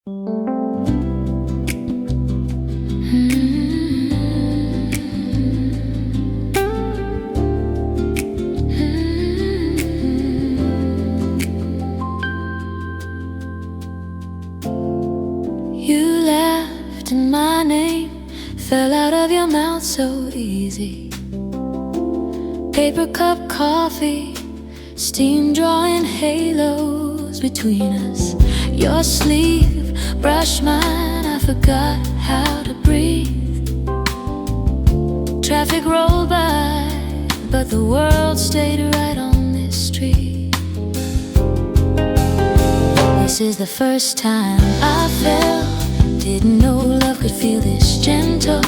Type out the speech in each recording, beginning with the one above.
You laughed and my name fell out of your mouth so easy. Paper cup coffee, steam drawing halos between us. Your sleeve brushed mine, I forgot how to breathe. Traffic rolled by, but the world stayed right on this street. This is the first time I felt, didn't know love could feel this gentle.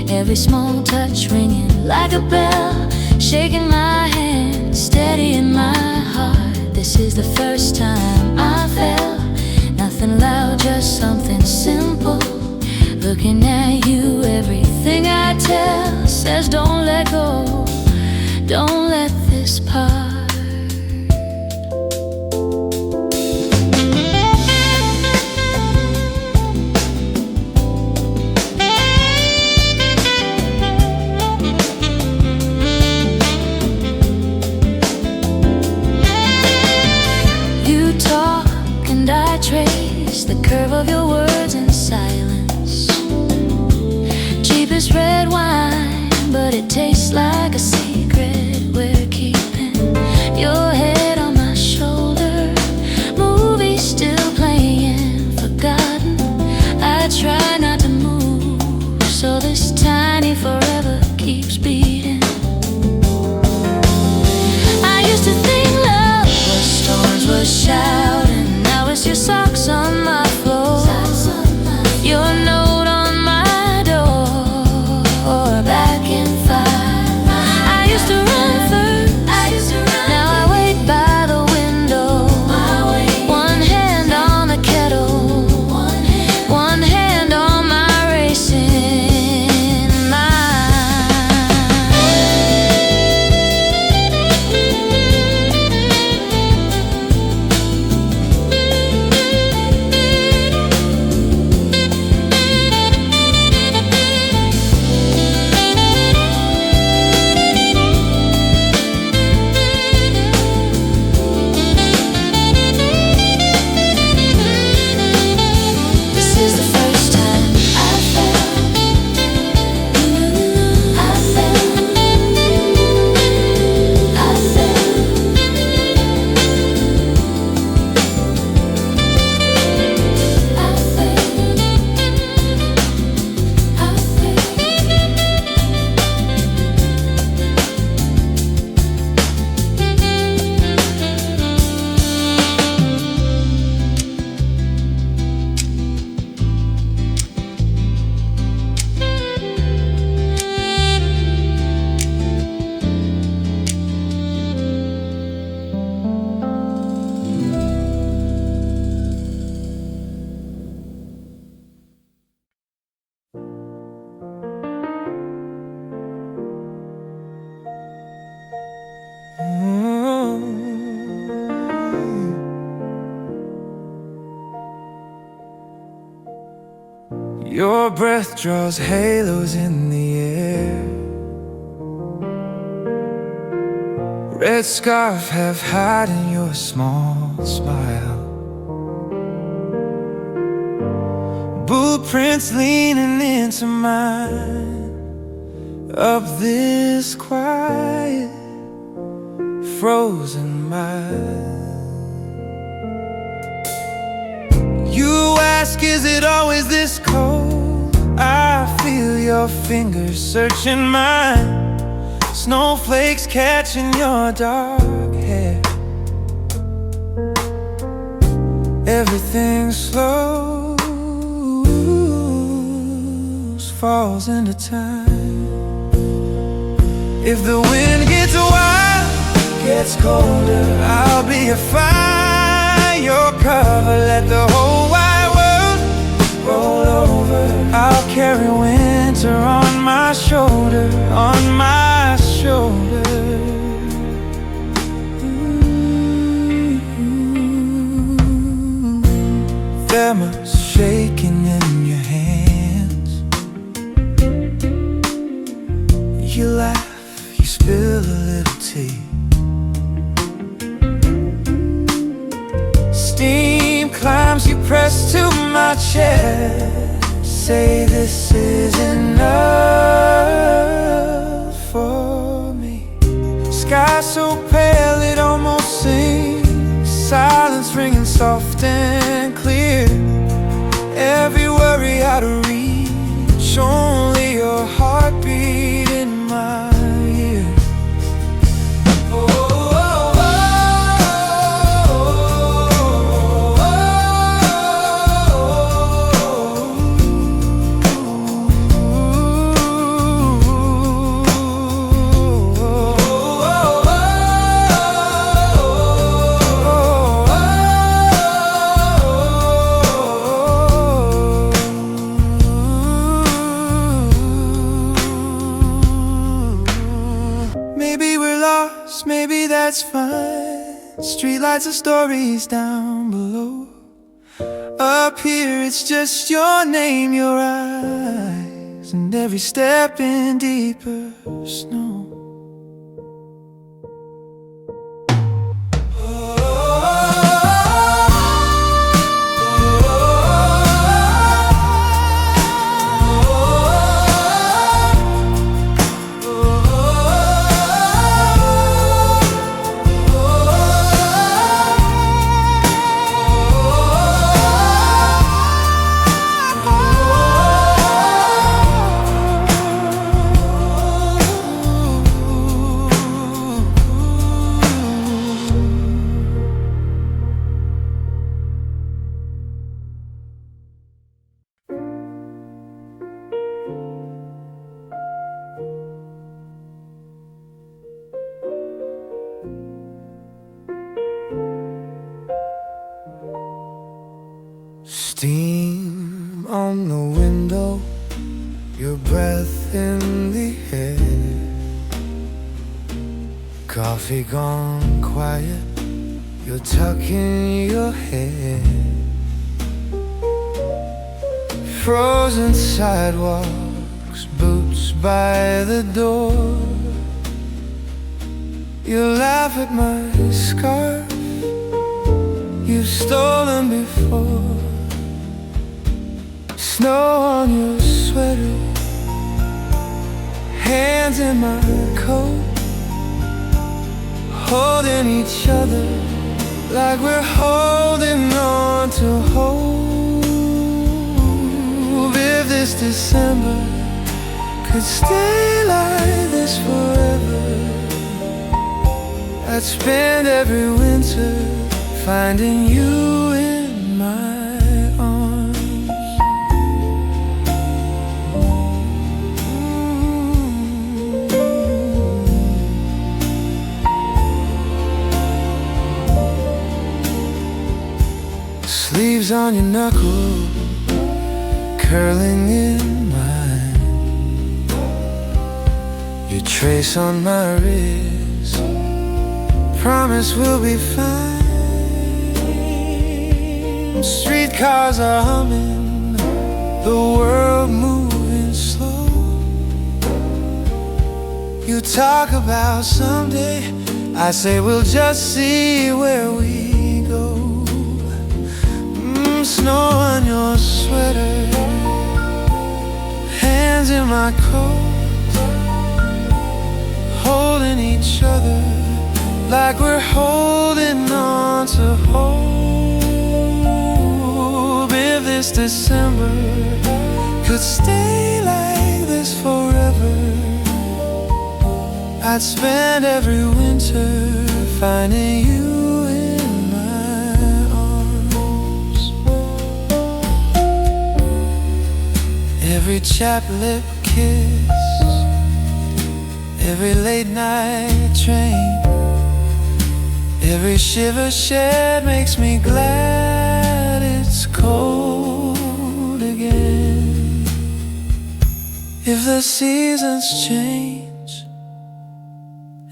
Every small touch ringing like a bell, shaking my hand, steady in my heart. This is the first time I felt nothing loud, just something simple. Looking at you, everything I tell says don't let go, don't let this part. Trace the curve of your words in silence. Cheapest red wine, but it tastes like a secret we're keeping. Your head on my shoulder, movie still playing, forgotten. I try not to move, so this tiny forever keeps beating. I used to think love was storms, was shouting. Your socks on my floor, your note on my door, back in 5. I used to run first, now I wait by the window. One hand on the kettle, one hand on my racing mind. Your breath draws halos in the air. Red scarf half hiding your small smile. Blueprints leaning into mine. Up this quiet, frozen mile. You ask, is it always this cold? I feel your fingers searching mine. Snowflakes catching your dark hair. Everything slows, falls into time. If the wind gets wild, gets colder, I'll be a fire cover. Let the whole wide world roll over. I'll carry winter on my shoulder, on my shoulder. There must pressed to my chest, say this is enough for me. Sky so pale it almost sings, silence ringing soft and clear. Every worry out of reach, only your heartbeat in my ear. Maybe that's fine. Streetlights and stories down below. Up here it's just your name, your eyes, and every step in deeper snow. Steam on the window, your breath in the air. Coffee gone quiet, you're tucking your hair. Frozen sidewalks, boots by the door. You laugh at my scarf, you've stolen before. Snow on your sweater, hands in my coat, holding each other like we're holding on to hope. If this December could stay like this forever, I'd spend every winter finding you in my arms. Sleeves on your knuckles, curling in mine. Your trace on my wrist, promise we'll be fine. Streetcars are humming, the world moving slow. You talk about someday, I say we'll just see where we go. Snow on your sweater, hands in my coat, holding each other like we're holding on to hope. If this December could stay like this forever, I'd spend every winter finding you in my arms. Every chapped lip kiss, every late night train, every shiver shed makes me glad it's cold again. If the seasons change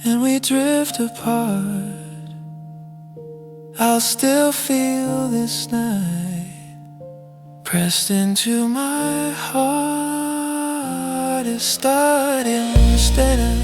and we drift apart, I'll still feel this night pressed into my heart. It's starting instead of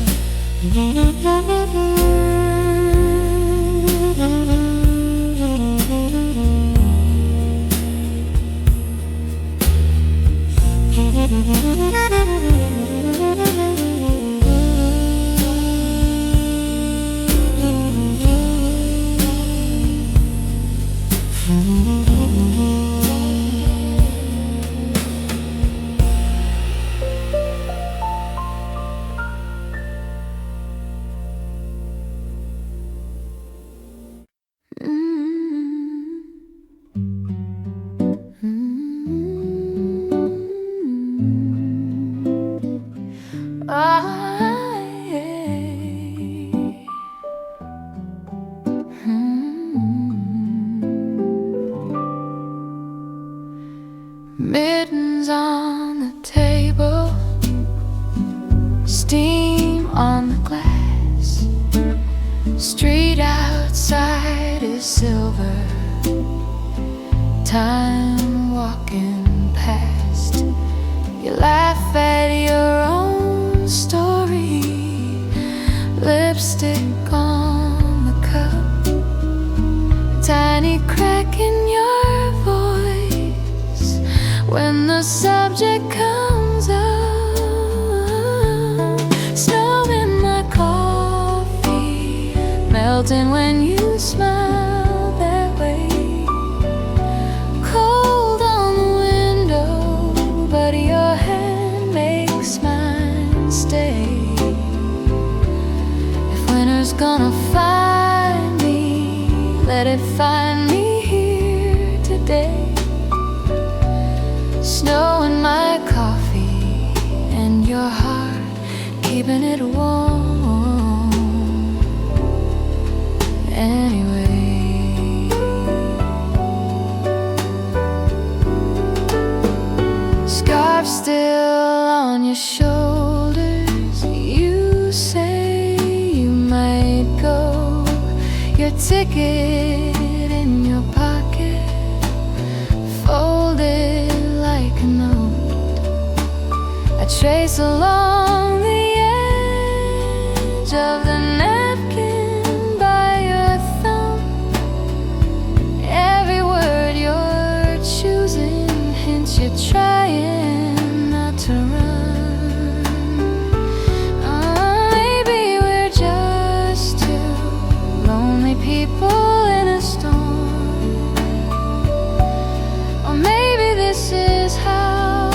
Mittens on the table, steam on the glass. Street outside is silver, time walking past. You laugh at your own story, lipstick on the cup, tiny crack in your voice when the subject comes up. Snow in my coffee, melting when you smile that way. Cold on the window, but your hand makes mine stay. If winter's gonna find me, let it find me here today. Snow in my coffee and your heart keeping it warm anyway. Scarf still on your shoulders, you say you might go. Your ticket in your pocket, folded like a note. I trace along the edge of the napkin by your thumb. Every word you're choosing hints you're trying not to run. Maybe we're just two lonely people in a storm. Or maybe this is how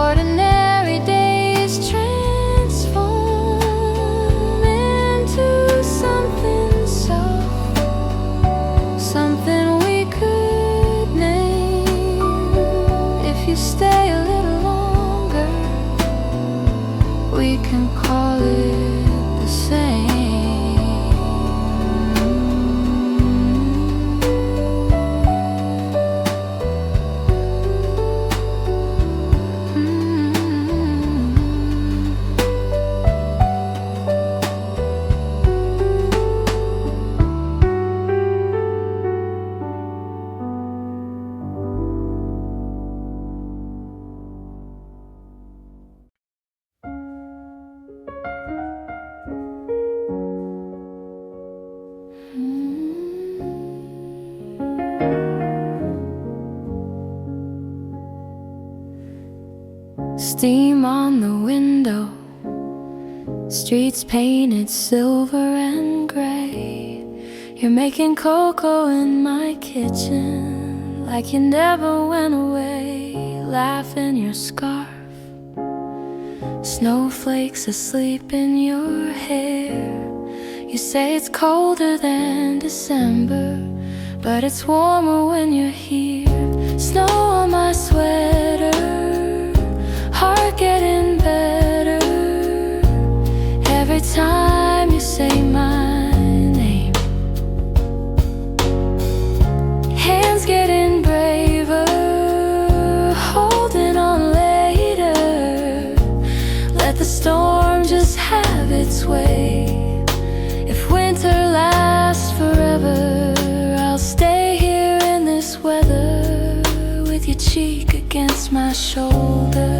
ordinary days transform into something soft, something we could name. If you stay a little longer, we can call it the same. Steam on the window, streets painted silver and gray. You're making cocoa in my kitchen like you never went away. Laugh in your scarf, snowflakes asleep in your hair. You say it's colder than December, but it's warmer when you're here. Snow on my sweater, heart getting better every time you say my name. Hands getting braver, holding on later. Let the storm just have its way. If winter lasts forever, I'll stay here in this weather with your cheek against my shoulder.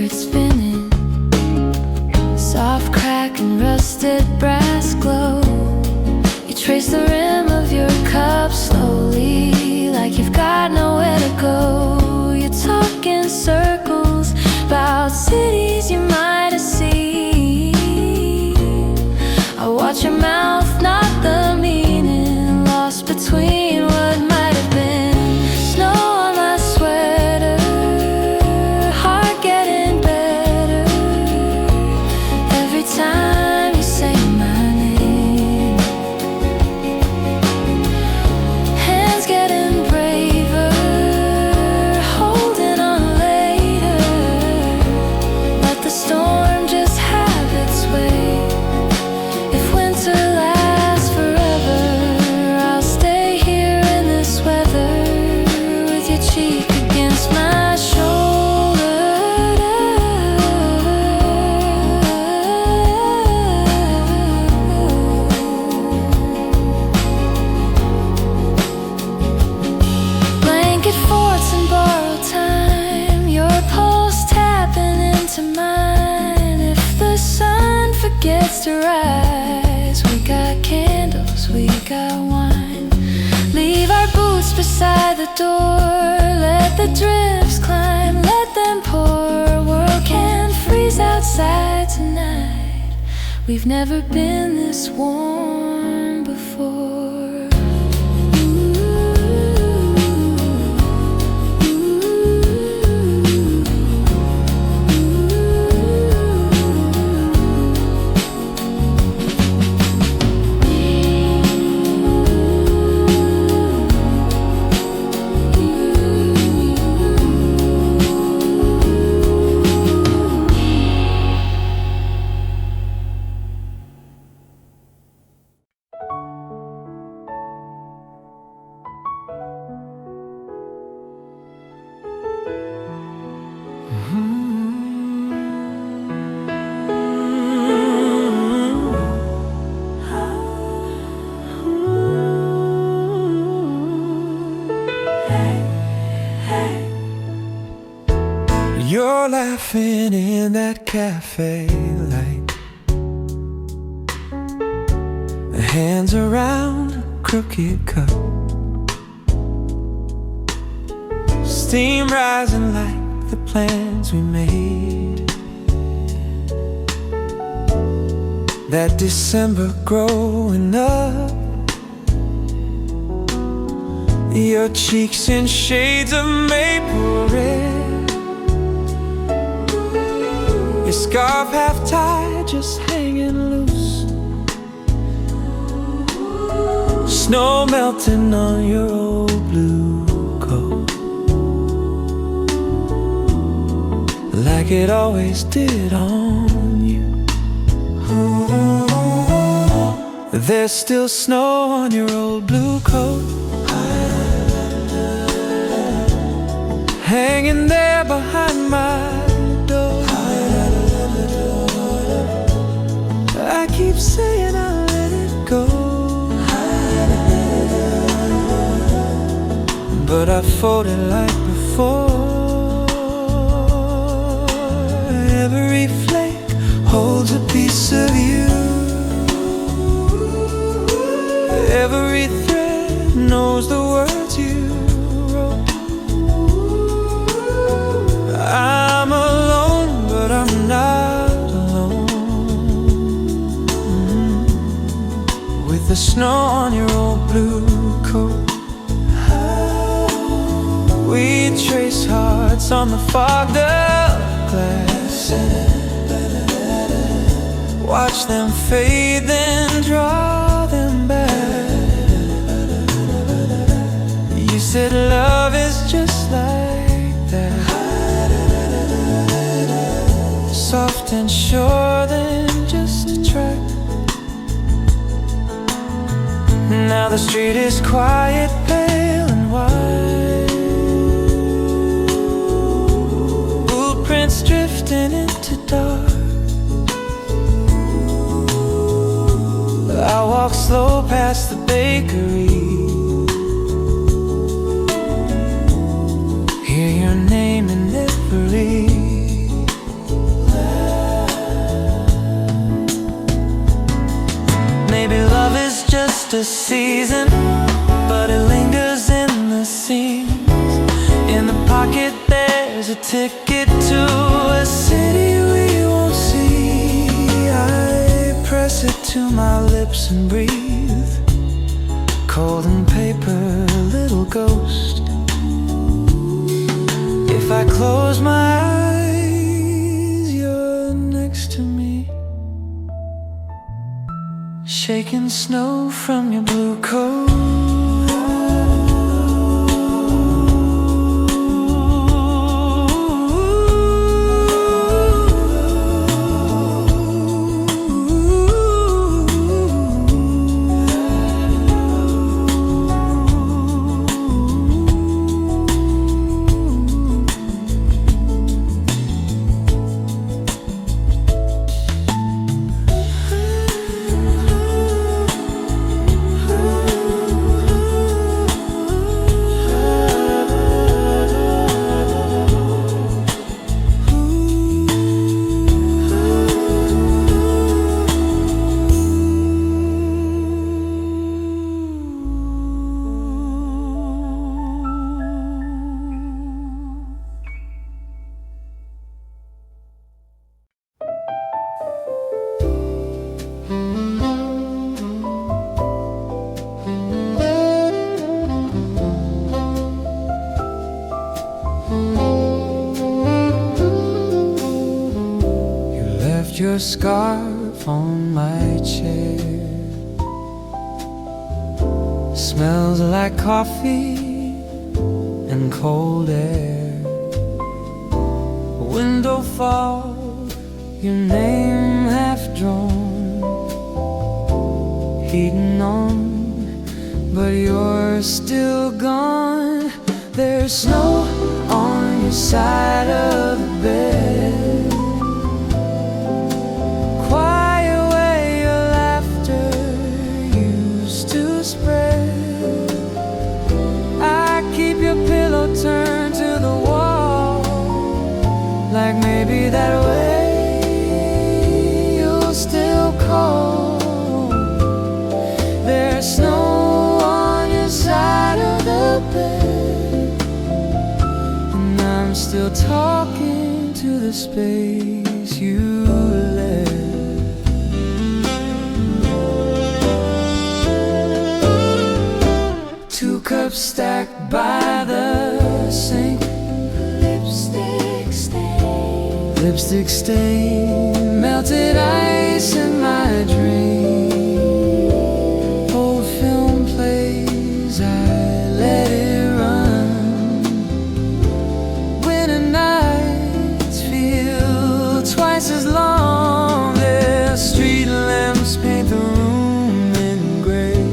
Spinning, soft crack and rusted brass glow. You trace the rim of your cup slowly, like you've got nowhere to go. You talk in circles about cities you might cheek against my shoulder. Blanket forts and borrowed time, your pulse tapping into mine. If the sun forgets to rise, we got candles, we got wine. Leave our boots beside the door, let the drifts climb, let them pour. World can freeze outside tonight. We've never been this warm before. You're laughing in that cafe light, hands around a crooked cup, steam rising like the plans we made. That December growing up, your cheeks in shades of maple red, your scarf half tied, just hanging loose, snow melting on your old blue coat, like it always did on you. There's still snow on your old blue coat, hanging there behind my door. I keep saying I'll let it go, but I folded like before. Every flake holds a piece of you, every thread knows the words you wrote. I'm alone, but I'm not alone. With the snow on your old blue coat, we trace hearts on the fogged up glass, watch them fade, then draw them back. You said love is just like that, soft and sure than just a track. Now the street is quiet, pale and white, boot prints drifting into dark. I walk slow past the bakery, hear your name in every. Maybe love is just a season, but it lingers in the seams. In the pocket there's a ticket to a city we won't see. I press it to my lips and breathe, cold and paper, little ghost. If I close my eyes, you're next to me, shaking snow from your blue coat. your scarf on my chair. Smells like coffee and cold air. Window fog, your name half drawn, heating on, but you're still gone. There's snow on your side of the bed. Quiet way your laughter used to spread. I keep your pillow turned to the wall, like maybe that way you'll still call. There's snow on your side of the bed, I'm still talking to the space you left. 2 cups stacked by the sink. Lipstick stain, melted ice in my drink. Old film plays, I let it run. Twice as long as street lamps paint the room in gray.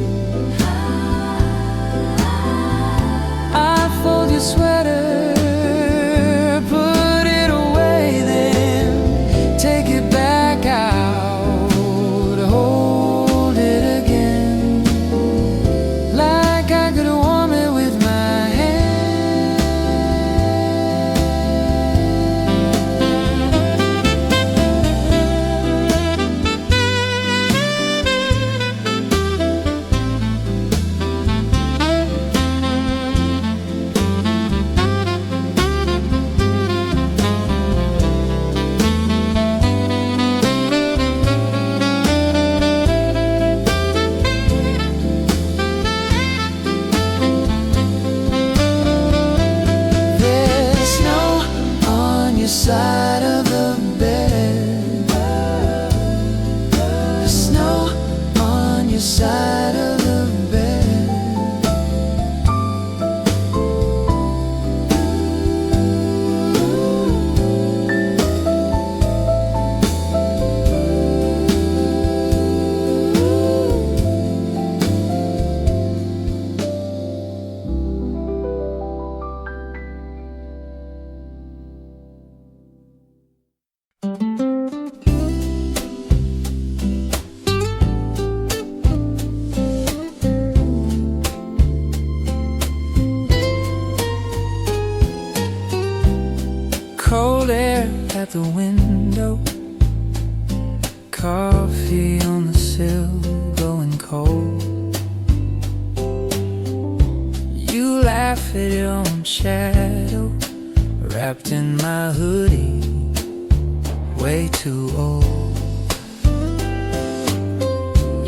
I'd fold your sweater, put it away, then take it back out, hold it again, like I could warm it with my hand. Side of the bed. There's snow on your side of the bed. Cold air at the window, coffee on the sill going cold. You laugh at your own shadow, wrapped in my hoodie, way too old.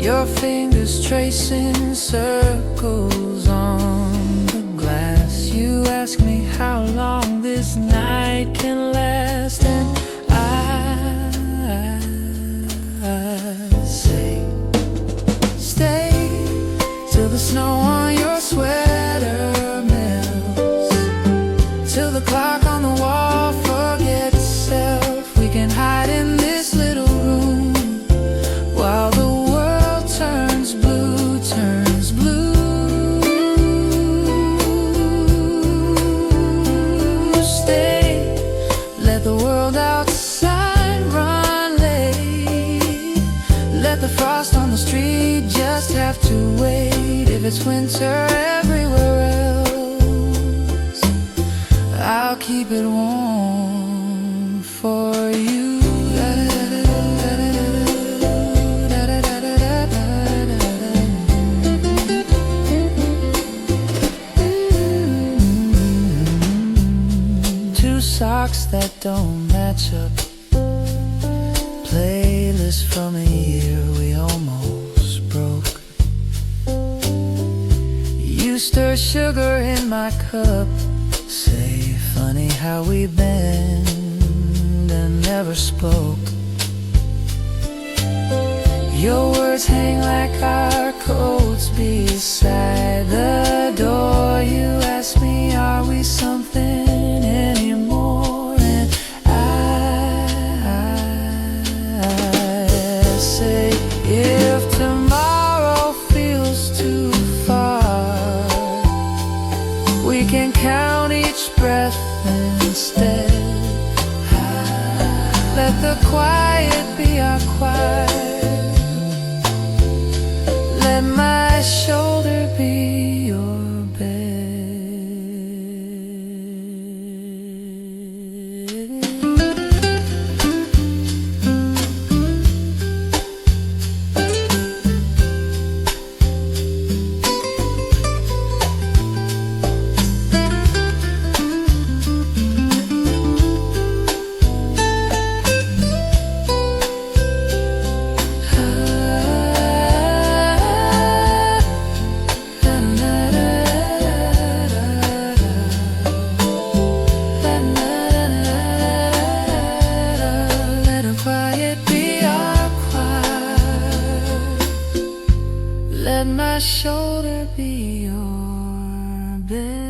Your fingers tracing circles on the glass. You ask me how long this night can last, and I say, stay till the snow on your sweater melts, till the clock on the wall forgets itself. We can hide in this little room while the world turns blue, turns blue. Stay, let the world outside run late. Let the frost on the street just have to wait. If it's winter everywhere else, I'll keep it warm for you. Socks that don't match up, playlist from a year we almost broke. You stir sugar in my cup, say funny how we bend and never spoke. Your words hang like our coats beside the door. You ask me, are we something anymore? And I say, if tomorrow feels too far, we can count each breath instead. Let the quiet be our quiet. Let my shoulder be your bed. Let my shoulder be your bed.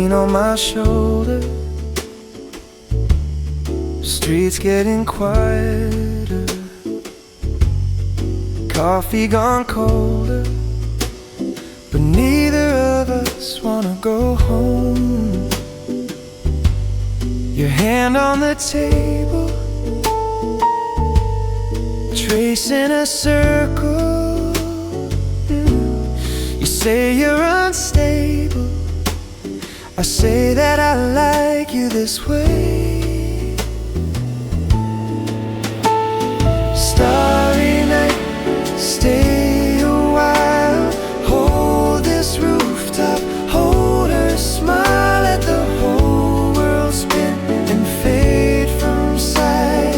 On my shoulder, streets getting quieter, coffee gone colder, but neither of us wanna go home. Your hand on the table, tracing a circle. You say you're unstable, I say that I like you this way. Starry night, stay a while. Hold this rooftop, hold her smile. Let the whole world spin and fade from sight.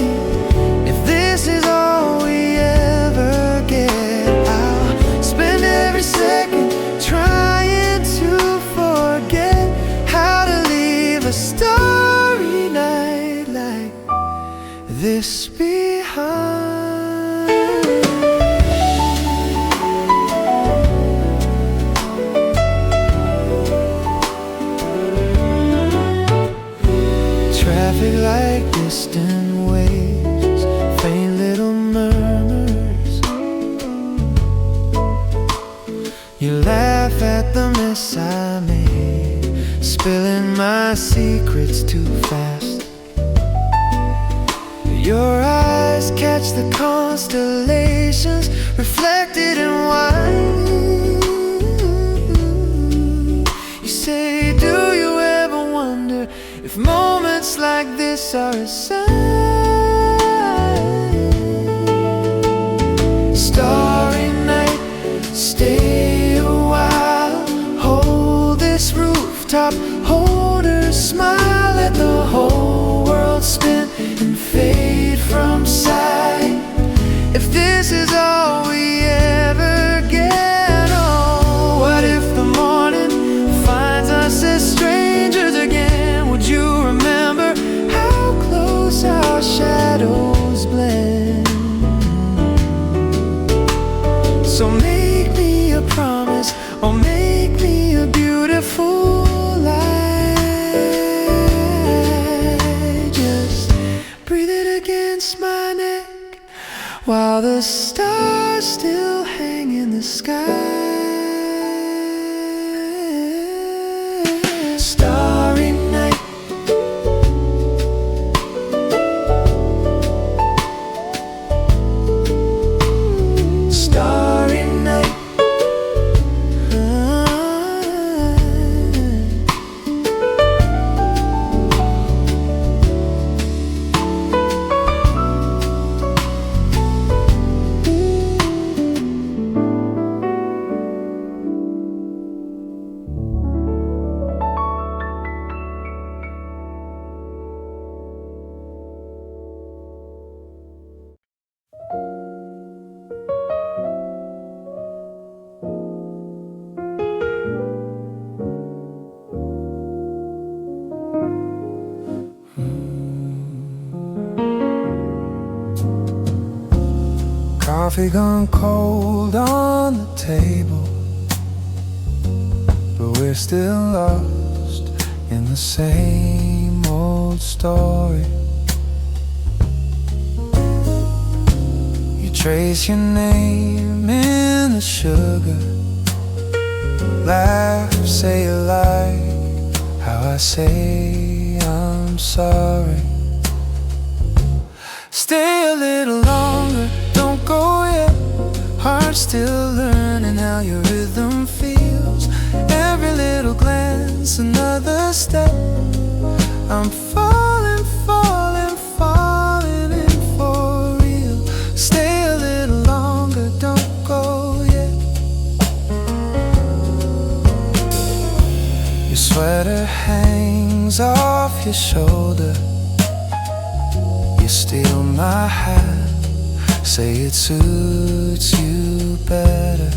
If this is all we ever get, I'll spend every second trying to forget a starry night like this behind. Traffic like distant waves, faint little murmurs. You laugh at the mess I made, spilling my secrets too fast. Your eyes catch the constellations reflected in wine. You say, do you ever wonder if moments like this are a sign? Starry night, stay a while. Hold this rooftop, hold her smile. Let the whole world spin and fade from sight. If this is all we ever get, oh, what if the morning finds us as strangers again? Would you remember how close our shadows blend? So make me a promise, or make me a beautiful lie. Just breathe it against my neck while the stars still hang in the sky. Starry night, coffee gone cold on the table, but we're still lost in the same old story. You trace your name in the sugar, laugh, say you like how I say I'm sorry. Stay a little longer, don't go yet. Heart still learning how your rhythm feels. Every little glance, another step. I'm falling, falling, falling in for real. Stay a little longer, don't go yet. Your sweater hangs off your shoulder. You steal my hat, say it suits you better.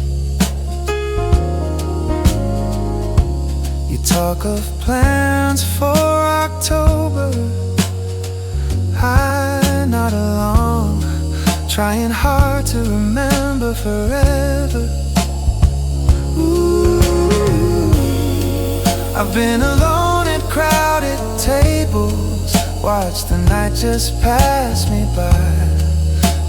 You talk of plans for October. I nod along, trying hard to remember forever. Ooh, I've been alone at crowded tables, watch the night just pass me by.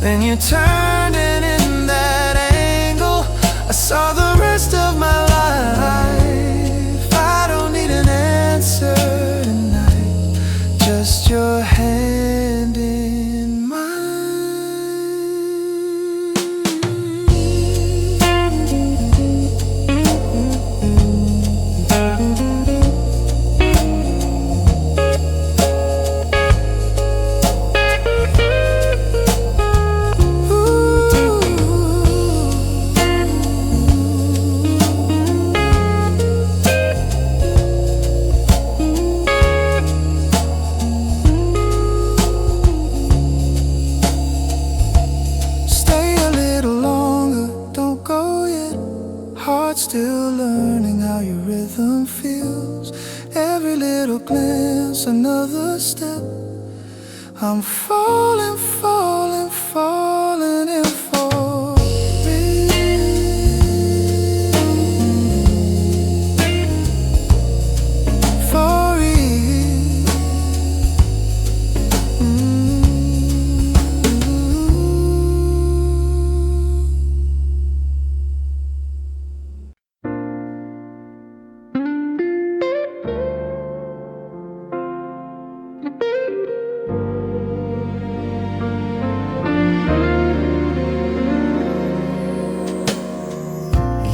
Then you turned and in that angle I saw the rest of my life. I don't need an answer tonight, just your hand in mine. Still learning how your rhythm feels. Every little glance, another step. I'm falling, falling, falling in for real. For real.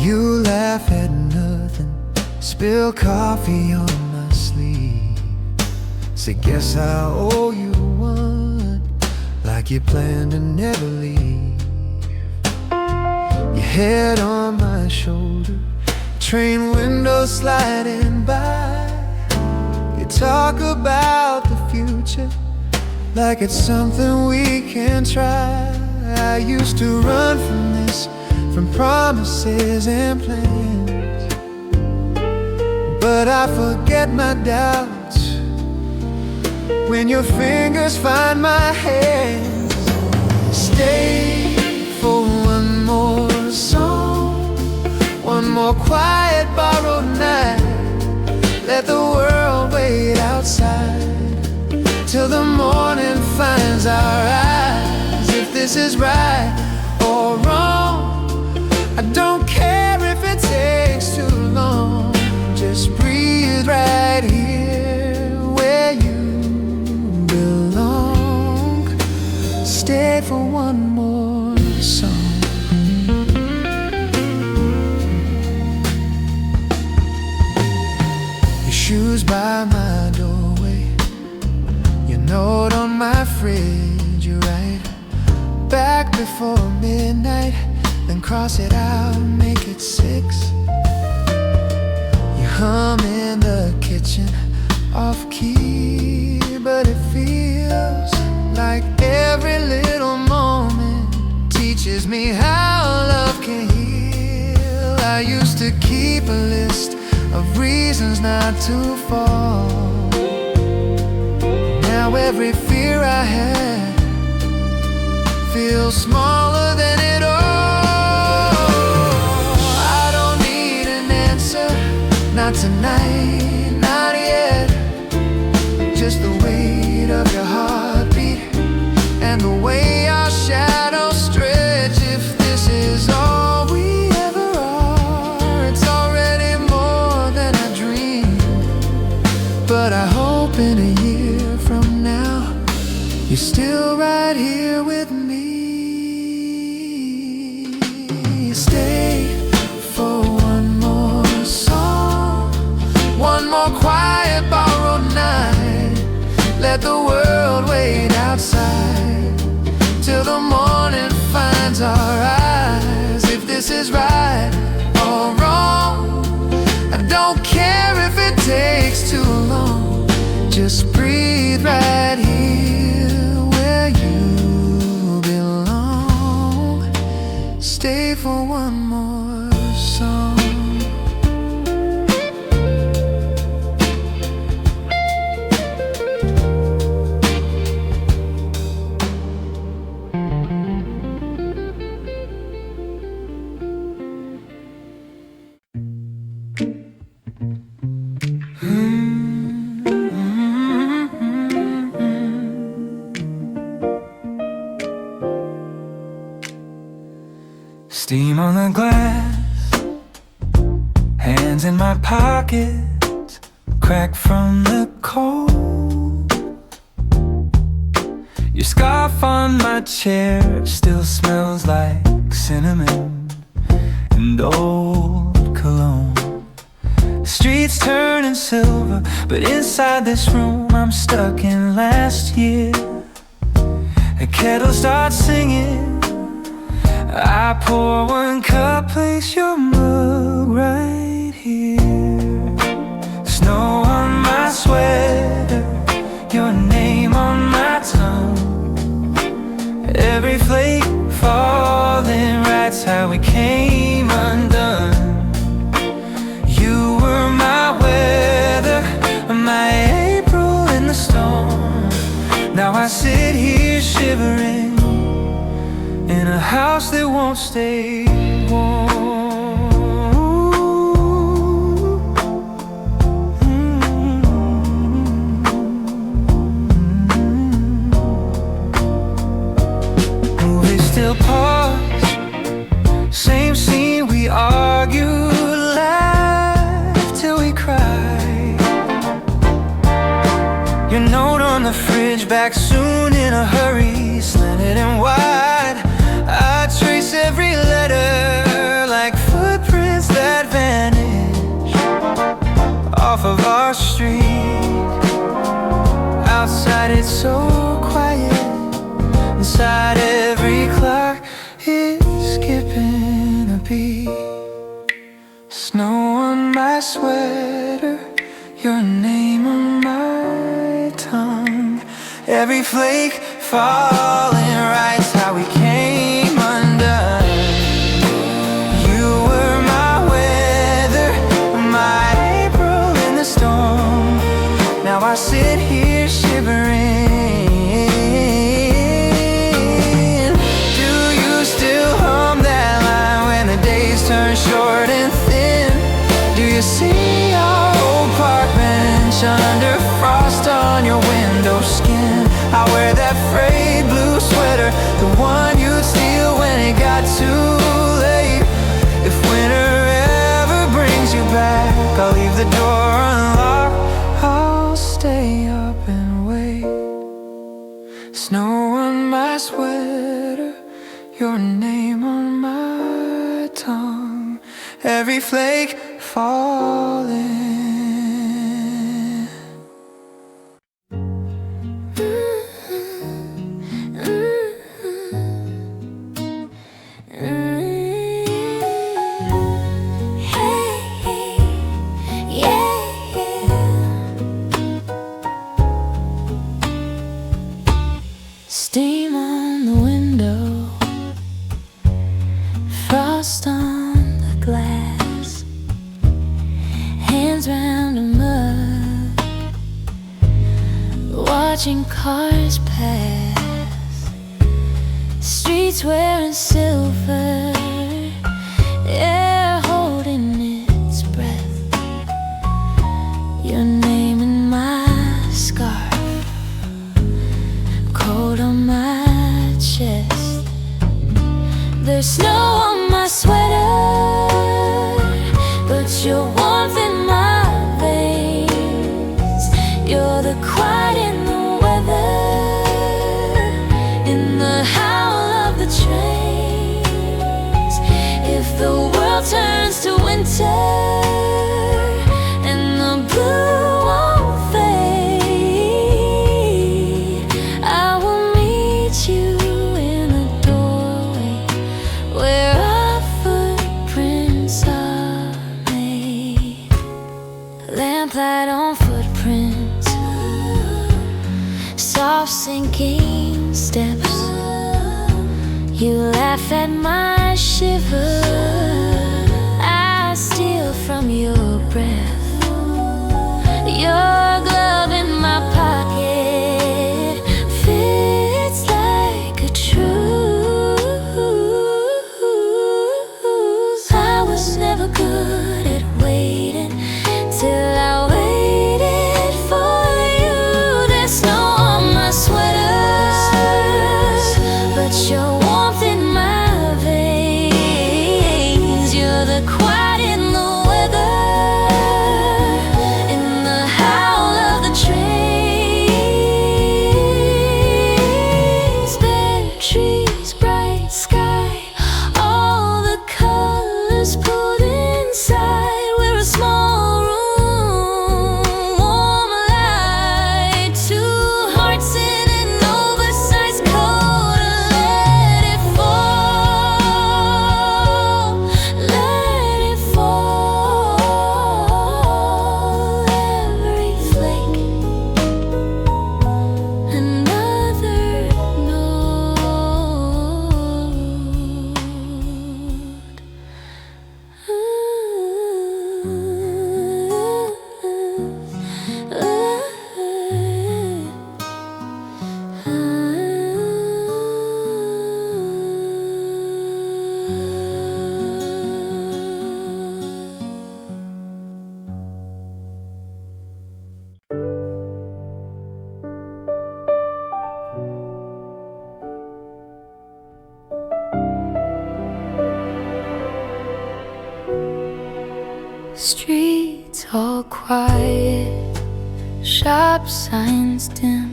You laugh at nothing, spill coffee on my sleeve. Say, guess I owe you one, like you plan to never leave. Your head on my shoulder, train windows sliding by. You talk about the future, like it's something we can try. I used to run from this, from promises and plans, but I forget my doubts when your fingers find my hands. Stay for one more song, one more quiet borrowed night. Let the world wait outside till the morning finds our eyes. If this is right or wrong, I don't care if it takes too long. Just breathe right here where you belong. Stay for one more song. Your shoes by my doorway, your note on my fridge, you write back before midnight, then cross it out, make it 6. You hum in the kitchen, off key, but it feels like every little moment teaches me how love can heal. I used to keep a list of reasons not to fall. Now every fear I had feels smaller than it all. Not tonight, not yet. Just the weight of your heartbeat and the way our shadows stretch. If this is all we ever are, it's already more than a dream. But I hope in a year from now you're still right here with me. Stay for one more song, one more quiet borrowed night. Let the world wait outside till the morning finds our eyes. If this is right or wrong, I don't care if it takes too long. Just breathe right here where you belong. Stay for one more song. Steam on the glass, hands in my pockets, crack from the cold. Your scarf on my chair still smells like cinnamon and old cologne. Streets turning silver, but inside this room I'm stuck in last year. A kettle starts singing, I pour one cup, place your mug right here. Snow on my sweater, your name on my tongue. Every flake falling, writes how we came undone. You were my weather, my April in the storm. Now I sit here shivering in a house that won't stay warm. Movie still pause, same scene, we argue, laugh till we cry. Your note on the fridge, back soon in a hurry, slanted and wide. I trace every letter like footprints that vanish off of our street. Outside it's so quiet, inside every clock is skipping a beat. Snow on my sweater, your name on my tongue. Every flake falling, writes how we came undone. You were my weather, my April in the storm. Now I sit here shivering. Do you still hum that line when the days turn short and thin? Do you see our old park bench under frost on your window skin? I wear that frayed blue sweater, the one you'd steal when it got too late. If winter ever brings you back, I'll leave the door unlocked, I'll stay up and wait. Snow on my sweater, your name on my tongue. Every flake falling. Steam on the window, frost on the glass, hands round a mug, watching cars pass, streets wearing silver, air holding its breath, light on footprints, soft sinking steps. You laugh at my shiver, I steal from your breath. Your glove in my pocket fits like a truth. I was never good at waiting till I waited for you. There's snow on my sweater, but your warmth in my veins. You're the quiet in the weather, in the howl of the trains. Bare trees, bright sky, all the colors pulled inside. We're a small room, warm light, two hearts in an oversized coat. Let it fall, let it fall. Every flake, another streets all quiet, shop signs dim.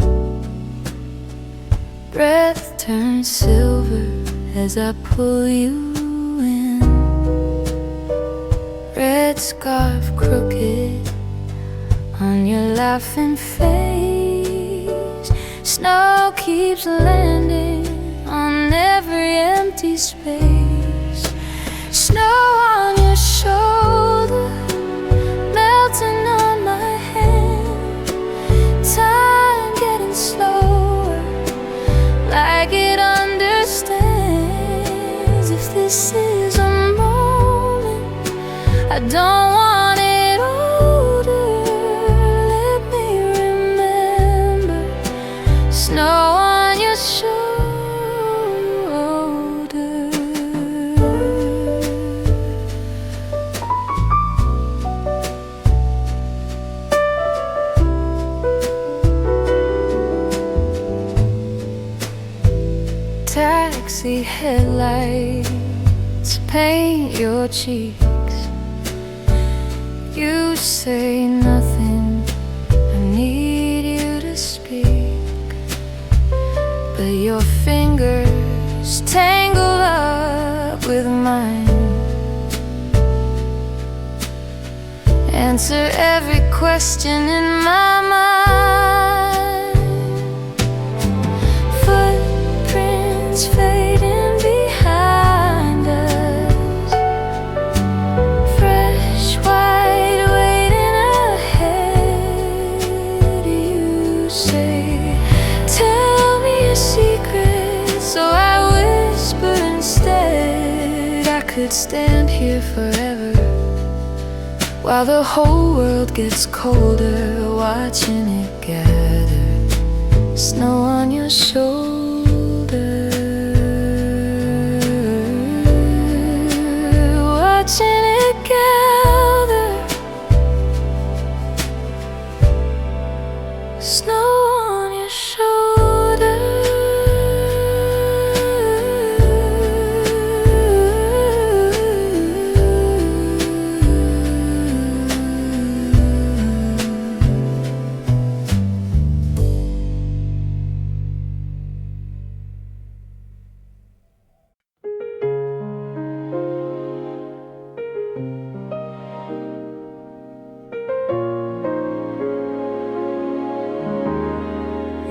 Breath turns silver as I pull you in. Red scarf crooked on your laughing face. Snow keeps landing on every empty space. Snow on your shoulder, melting on my hand. Time getting slower, like it understands. If this is a moment, I don't want it older. Let me remember. Snow on your shoulder. Taxi headlights paint your cheeks. You say nothing, I need you to speak, but your fingers tangle up with mine. Answer every question in my mind. Footprints fading behind us, fresh white waiting ahead. You say, tell me a secret, so I whisper instead. I could stand here forever while the whole world gets colder, watching it gather. Snow on your shoulder, watching it gather. Snow on your shoulder.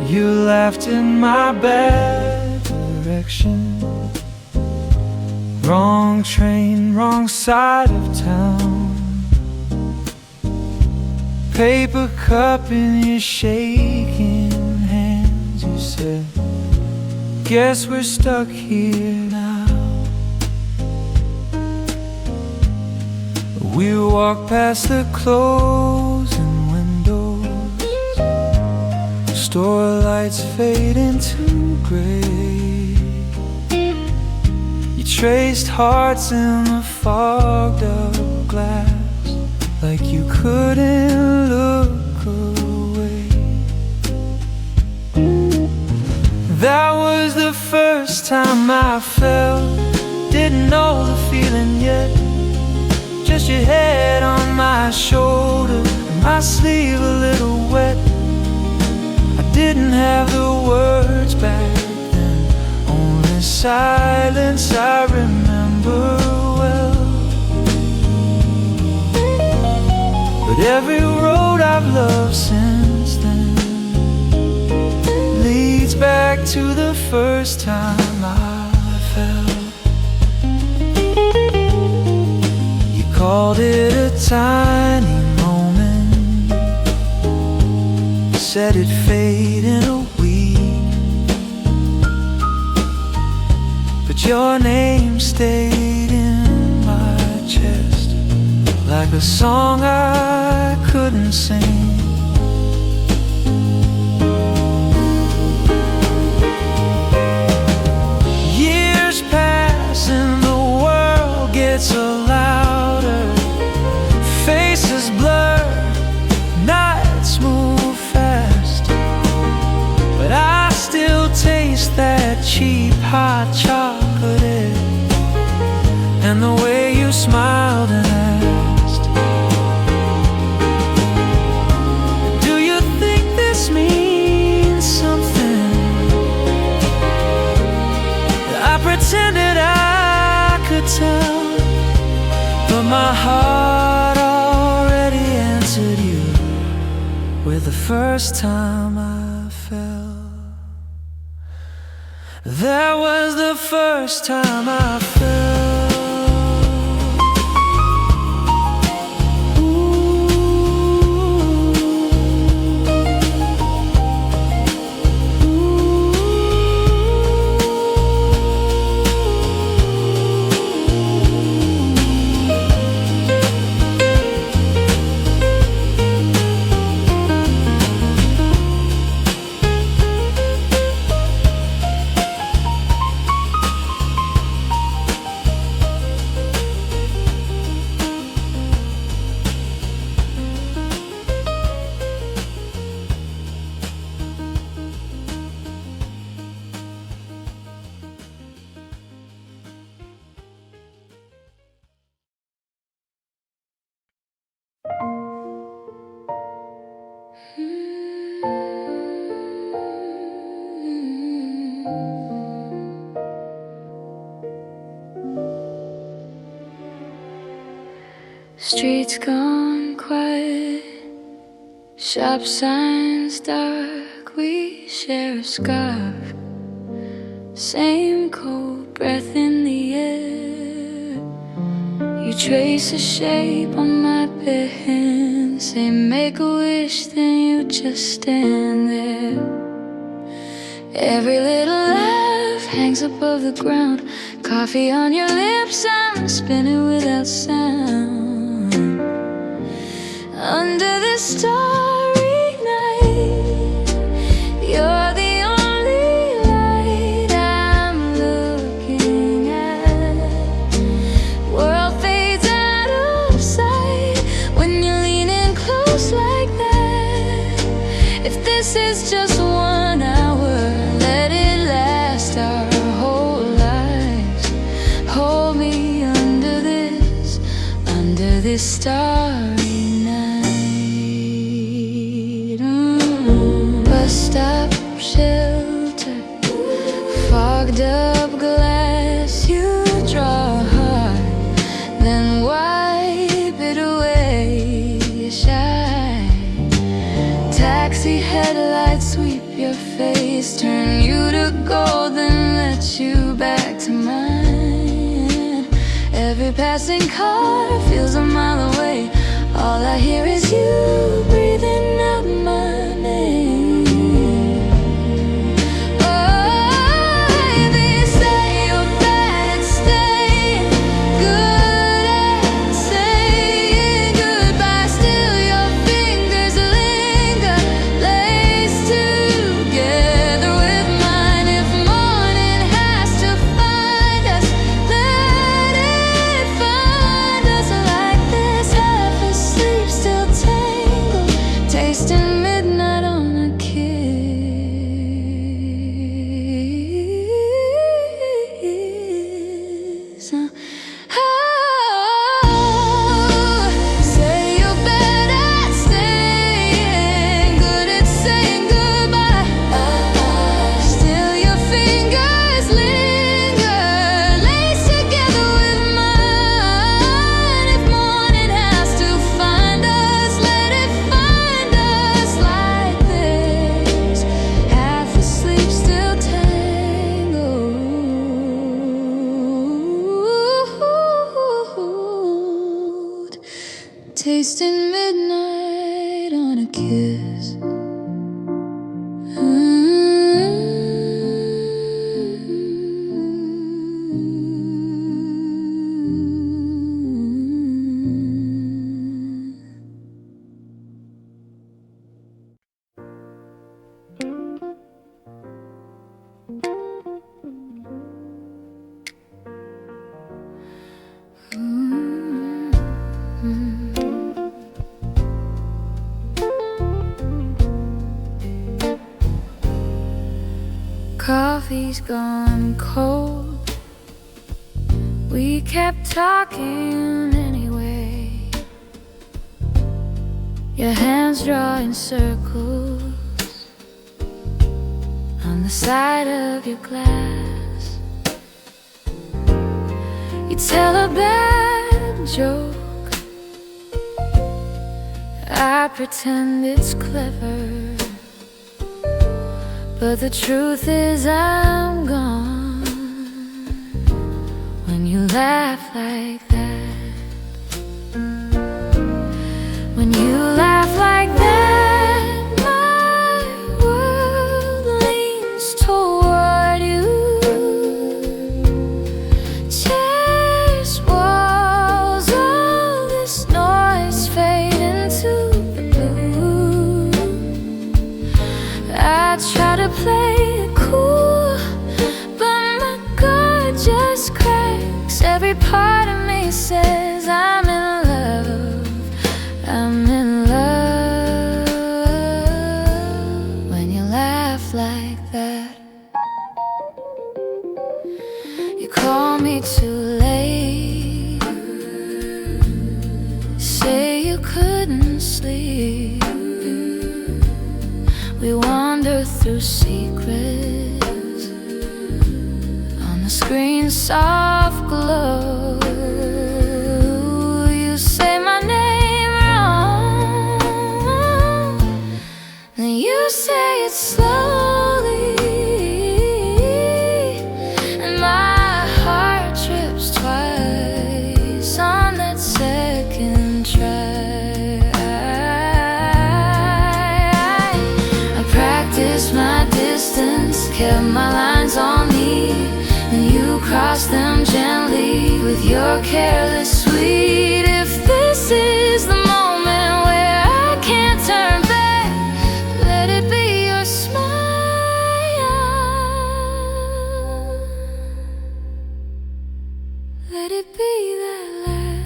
You laughed in my bad direction. Wrong train, wrong side of town. paper cup in your shaking hands. You said, guess we're stuck here now. We walk past the closing windows, store lights fade into gray. You traced hearts in the fogged up glass, like you couldn't look away. That was the first time I felt, didn't know the feeling yet. Just your head on my shoulder, and my sleeve a little wet. I didn't have the words back then, only silence I remember well. But every road I've loved since then leads back to the first time I fell. You called it a tiny moment, said it'd fade in a week, but your name stayed in my chest like a song I couldn't sing. Years pass and the world gets louder, faces blur, nights move fast, but I still taste that cheap hot chocolate and the way you smiled and asked, do you think this means something? I pretended I could tell, but my heart already answered you with the first time I fell. That was the first time I fell. Streets gone quiet, shop signs dark, we share a scarf. Same cold breath in the air. You trace a shape on my bare hand, say make a wish, then you just stand there. Every little laugh hangs above the ground, coffee on your lips, I'm spinning without sound. Under the starry night, you're the only light I'm looking at. World fades out of sight when you're leaning close like that. If this is just 1 hour, let it last our whole lives. Hold me under this starry stop, shelter, fogged up glass. You draw hard, then wipe it away. You shine. Taxi headlights sweep your face, turn you to gold, then let you back to mine. Every passing car feels a mile away. All I hear is you breathe. breathing out my name. Oh, they say you're bad at staying, good at saying goodbye. Still your fingers linger, laced together with mine. If morning has to find us, let it find us like this. Half asleep, still tangled, tasting midnight on a kiss. Oh, say you're bad at staying, good at saying goodbye. Still your fingers linger, laced together with mine. If morning has to find us, let it find us like this. Half asleep, still tangled, tasting midnight on a kiss. Coffee's gone cold. We kept talking anyway. Your hands drawing circles on the side of your glass. You tell a bad joke, I pretend it's clever, but the truth is I'm gone when you laugh like that. When you laugh like that, my world leans toward you. Chairs, walls, all this noise fade into the blue. I try to play it cool, but my guard just cracks. Every part of me says I'm in love, I'm in love. When you laugh like that, you call me too late, say you couldn't sleep. We wander through secrets on the screen's soft glow. You say my name wrong, then you say it slowly, and my heart trips twice on that second try. My distance, kept my lines on me, and you crossed them gently with your careless sweet. If this is the moment where I can't turn back, let it be your smile, let it be that laugh.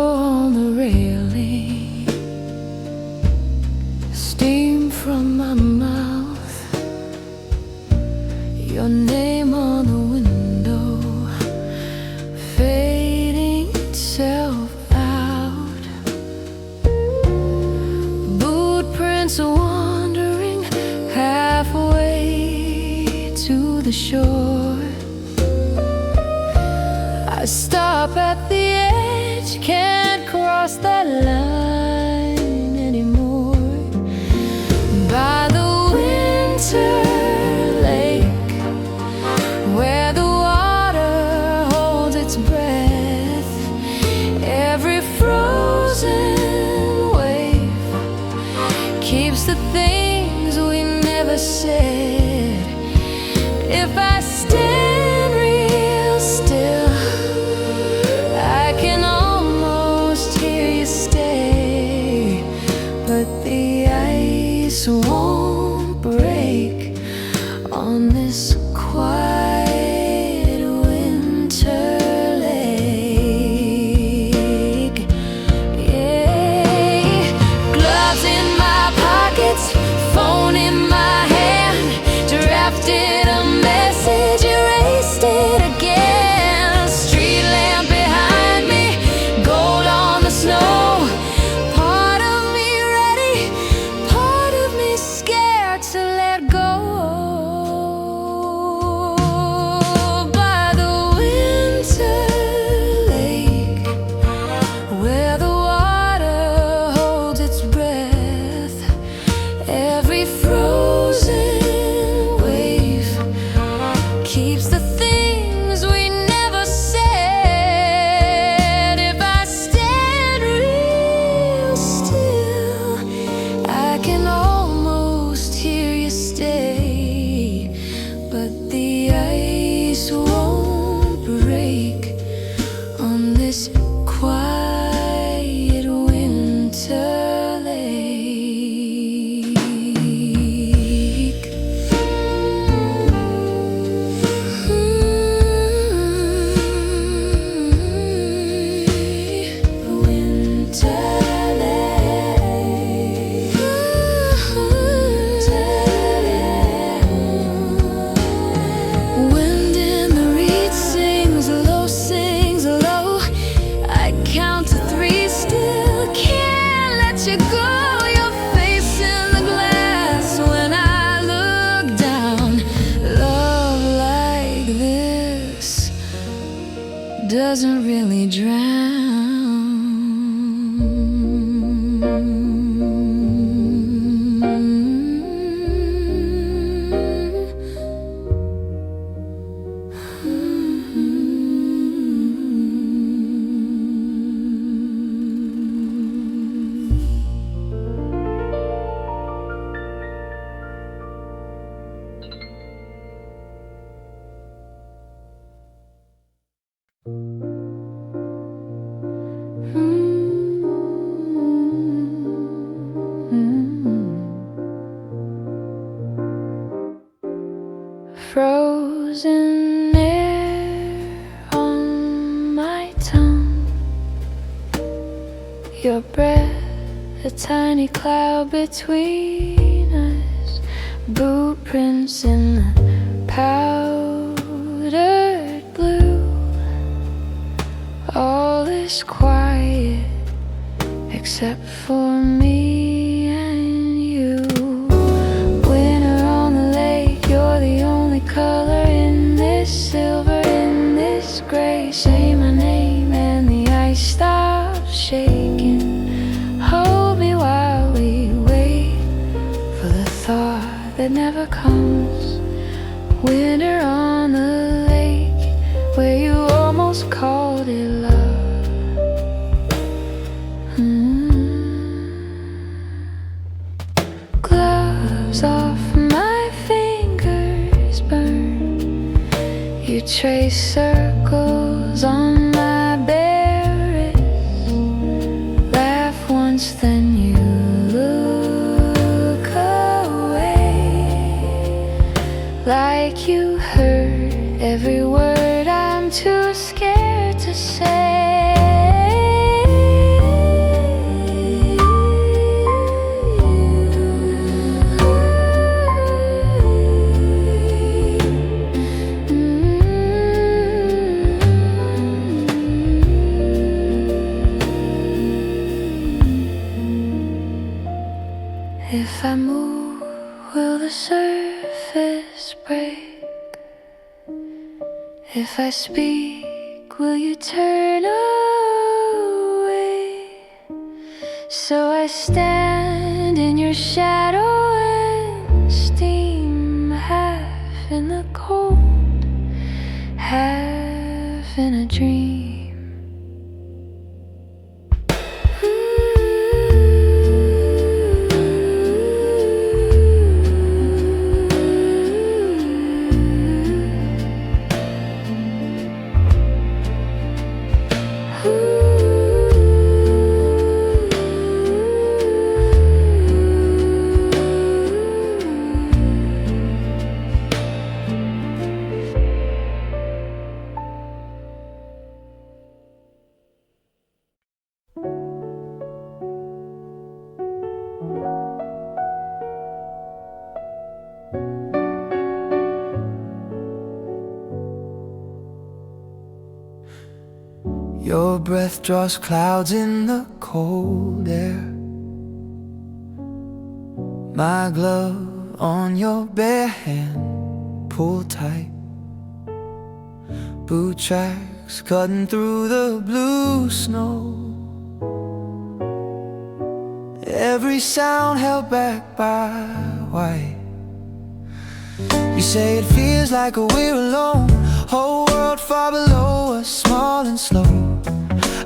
on the railing, steam from my mouth, your name on the window, fading itself out. Boot prints are wandering halfway to the shore. I stop at the edge, can't cross that line anymore. By the winter lake, where the water holds its breath, every frozen wave keeps the things we never said. If I stand real still, I can almost hear you stay, but the ice won't break on this quiet winter lake. Yeah, gloves in my pockets, phone in my hand, drafted a message, erased it again. Street lamp behind me, gold on the snow. Part of me ready, part of me scared to let go. By the winter lake, where the water holds its breath, every frozen wave keeps the things we never said. If I stand real still, I can almost hear you stay, but the ice won't break on this quiet winter lake. Winter lake. Wind in the reeds sings low. I count to 3 still, can't let you go. Your face in the glass when I look down. Love like this doesn't really drown. Frozen air on my tongue, your breath, a tiny cloud between us, boot prints in the powdered blue. All is quiet except for me and you. Winter on the lake, you're the only color in this silver, in this gray. Say my name and the ice stops shaking. Hold me while we wait for the thought that never comes. Winter on the lake, where you almost called it love. Gloves off, my fingers burn. You trace circles on my bare wrist. Laugh once, then you look away, like you heard every word I'm too scared to say. If I move, will the surface break? If I speak, will you turn away? So I stand in your shadow and steam, half in the cold, half in a dream. Your breath draws clouds in the cold air. My glove on your bare hand, pull tight. Boot tracks cutting through the blue snow. Every sound held back by white. You say it feels like we're alone, whole world far below us, small and slow.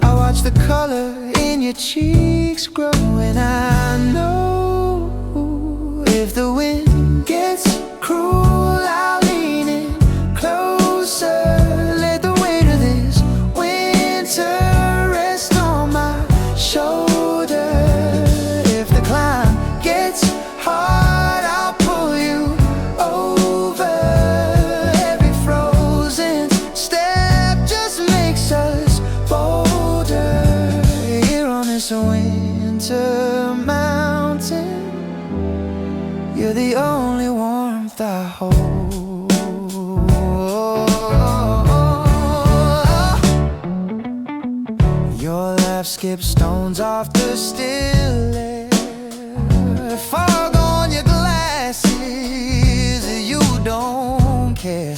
I watch the color in your cheeks grow, and I know if the wind gets cruel, I'll lean in closer. Let the weight of this winter rest on my shoulder. If the climb gets hard, I'll pull you over. Every frozen step just makes us bolder. Here on this winter mountain, you're the only warmth I hold. Your laugh skips stones off the still air. Fog on your glasses, you don't care.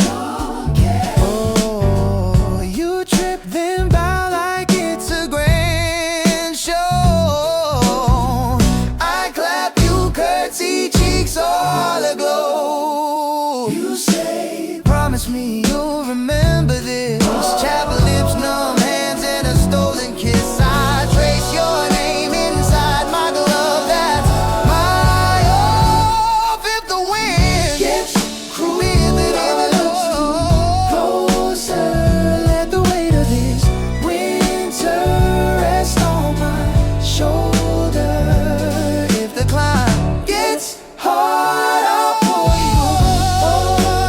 Oh, you trip then bow like it's a grand show. I clap, you curtsy, cheeks all aglow. You say, promise me you'll remember this. Chapel lips, numb hands, and a stolen kiss. I trace your name inside my glove. That's my oath. If the wind gets cruel, closer. Let the weight of this winter rest on my shoulder. If the climb gets hard, I'll pull you over.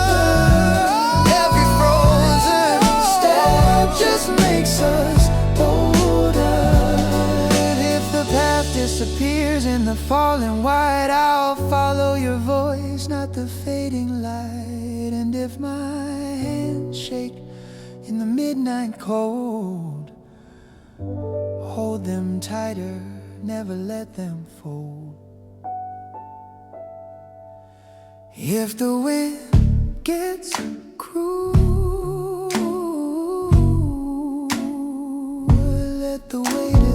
Every frozen step just makes us bolder. If the path disappears in the falling white, I'll follow your voice, not the fading light. And if my hands shake in the midnight cold, hold them tighter, never let them fold. If the wind gets cruel, let the weight of